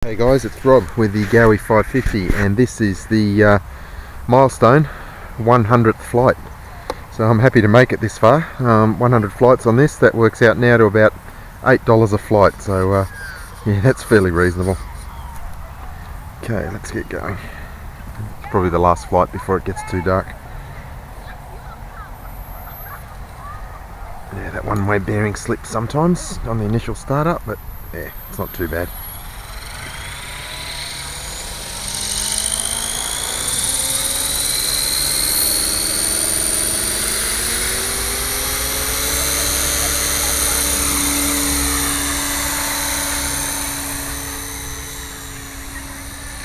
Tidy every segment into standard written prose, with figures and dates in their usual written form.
Hey guys, it's Rob with the Gaui 550 and this is the milestone 100th flight. So I'm happy to make it this far. 100 flights on this, that works out now to about $8 a flight, so yeah, that's fairly reasonable. Okay, let's get going. It's probably the last flight before it gets too dark. Yeah, that one-way bearing slips sometimes on the initial startup, but yeah, it's not too bad.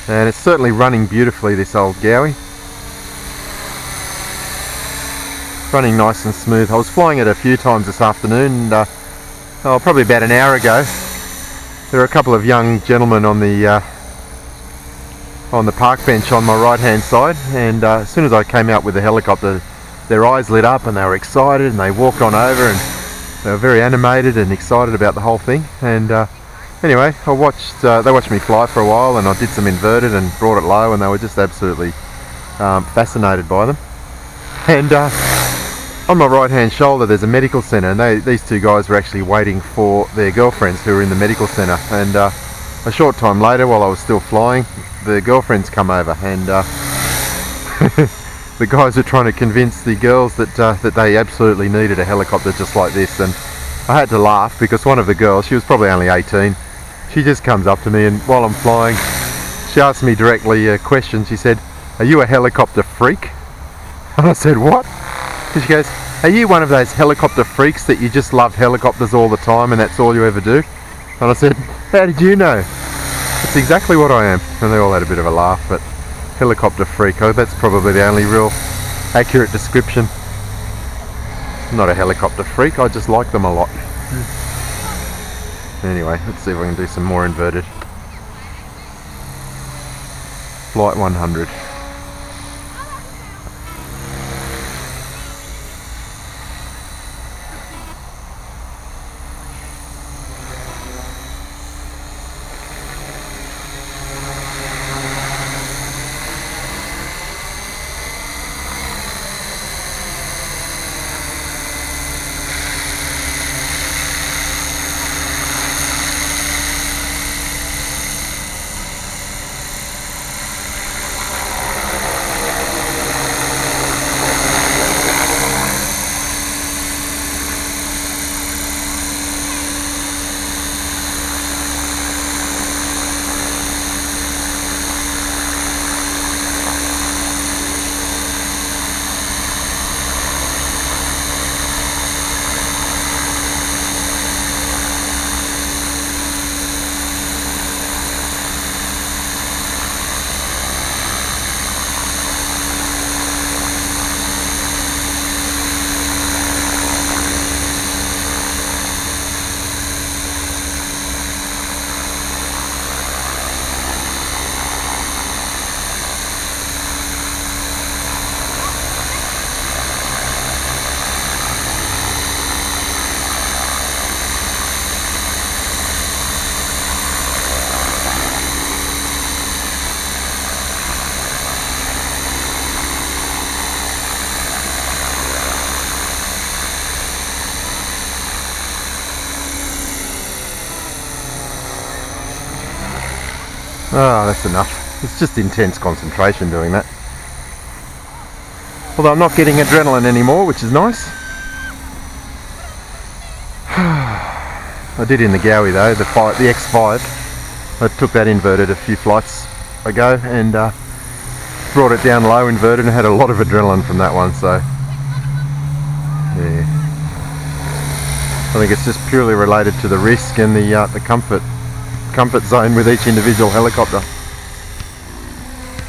And it's certainly running beautifully, this old Gaui. Running nice and smooth. I was flying it a few times this afternoon, and probably about an hour ago. There were a couple of young gentlemen on the park bench on my right hand side, and as soon as I came out with the helicopter, their eyes lit up and they were excited, and they walked on over and they were very animated and excited about the whole thing. And anyway, they watched me fly for a while, and I did some inverted and brought it low, and they were just absolutely fascinated by them. And on my right hand shoulder there's a medical centre, and these two guys were actually waiting for their girlfriends who were in the medical centre. And a short time later, while I was still flying, the girlfriends come over, and the guys were trying to convince the girls that they absolutely needed a helicopter just like this. And I had to laugh because one of the girls, she was probably only 18, she just comes up to me, and while I'm flying, she asked me directly a question. She said, "Are you a helicopter freak?" And I said, "What?" And she goes, "Are you one of those helicopter freaks that you just love helicopters all the time and that's all you ever do?" And I said, "How did you know?" That's exactly what I am. And they all had a bit of a laugh, but helicopter freak, oh, that's probably the only real accurate description. I'm not a helicopter freak, I just like them a lot. Anyway, let's see if I can do some more inverted. Flight 100. Oh, that's enough. It's just intense concentration doing that. Although I'm not getting adrenaline anymore, which is nice. I did in the Gaui though, the X5. I took that inverted a few flights ago and brought it down low inverted and had a lot of adrenaline from that one, so yeah. I think it's just purely related to the risk and the comfort zone with each individual helicopter.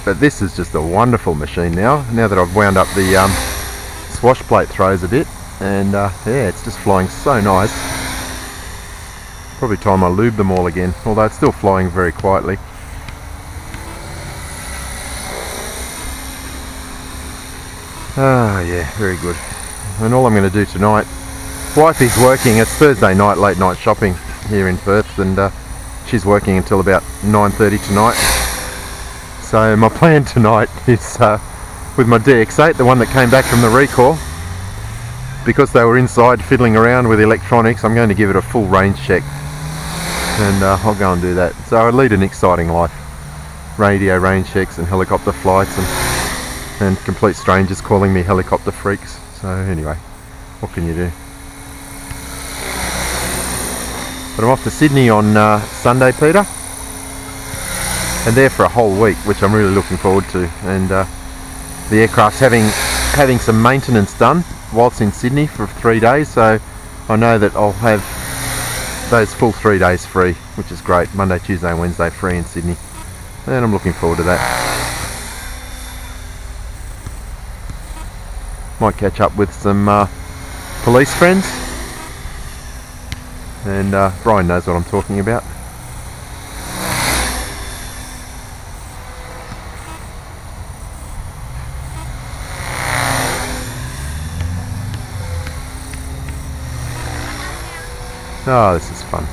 But this is just a wonderful machine now that I've wound up the swash plate throws a bit, and yeah, it's just flying so nice. Probably time I lube them all again, although it's still flying very quietly. Ah, yeah, very good. And all I'm going to do tonight, wifey's working, it's Thursday night, late night shopping here in Perth, and she's working until about 9:30 tonight. So my plan tonight is with my DX8, the one that came back from the recall, because they were inside fiddling around with electronics, I'm going to give it a full range check, and I'll go and do that. So I lead an exciting life. Radio range checks and helicopter flights, and complete strangers calling me helicopter freaks. So anyway, what can you do? But I'm off to Sydney on Sunday, Peter, and there for a whole week, which I'm really looking forward to. And the aircraft's having some maintenance done whilst in Sydney for 3 days, so I know that I'll have those full 3 days free, which is great. Monday, Tuesday and Wednesday free in Sydney, and I'm looking forward to that. Might catch up with some police friends, and Brian knows what I'm talking about. Oh, this is fun.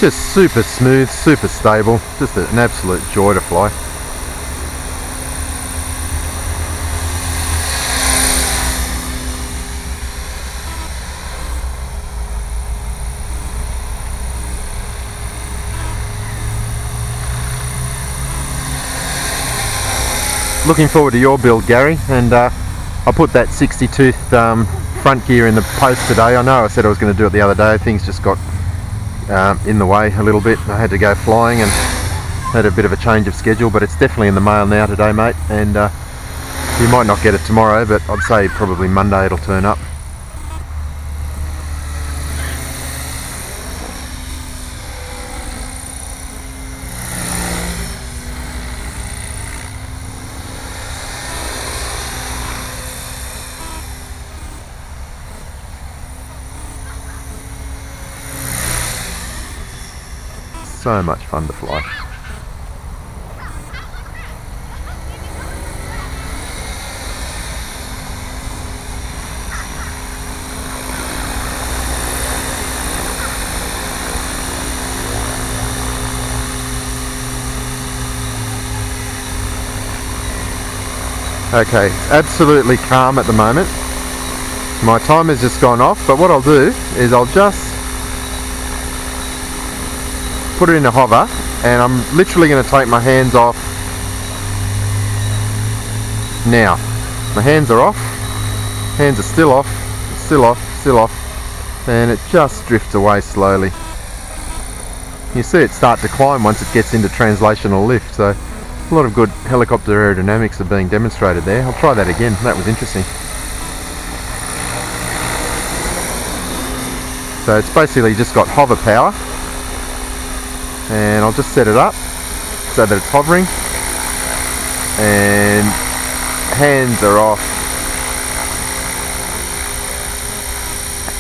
Just super smooth, super stable, just an absolute joy to fly. Looking forward to your build, Gary, and I put that 60 tooth front gear in the post today. I know I said I was going to do it the other day, things just got in the way a little bit. I had to go flying and had a bit of a change of schedule, but it's definitely in the mail now today, mate, and you might not get it tomorrow, but I'd say probably Monday it'll turn up. So much fun to fly. Okay, absolutely calm at the moment. My timer's just gone off, but what I'll do is I'll just put it in a hover, and I'm literally going to take my hands off now. My hands are off, hands are still off, still off, still off, and it just drifts away slowly. You see it start to climb once it gets into translational lift, so a lot of good helicopter aerodynamics are being demonstrated there. I'll try that again, that was interesting. So it's basically just got hover power, and I'll just set it up so that it's hovering, and hands are off.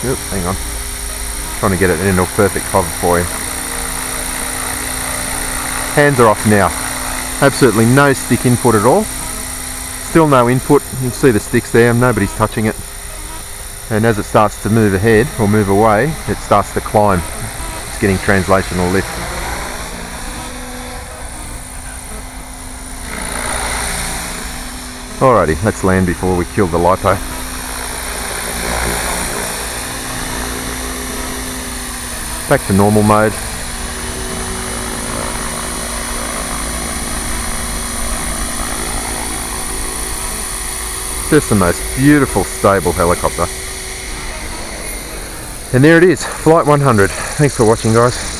Oops, hang on, trying to get it into a perfect hover for you. Hands are off now, absolutely no stick input at all, still no input. You can see the sticks there, nobody's touching it, and as it starts to move ahead or move away, it starts to climb. It's getting translational lift. Alrighty, let's land before we kill the LiPo. Back to normal mode. Just the most beautiful, stable helicopter. And there it is, Flight 100. Thanks for watching, guys.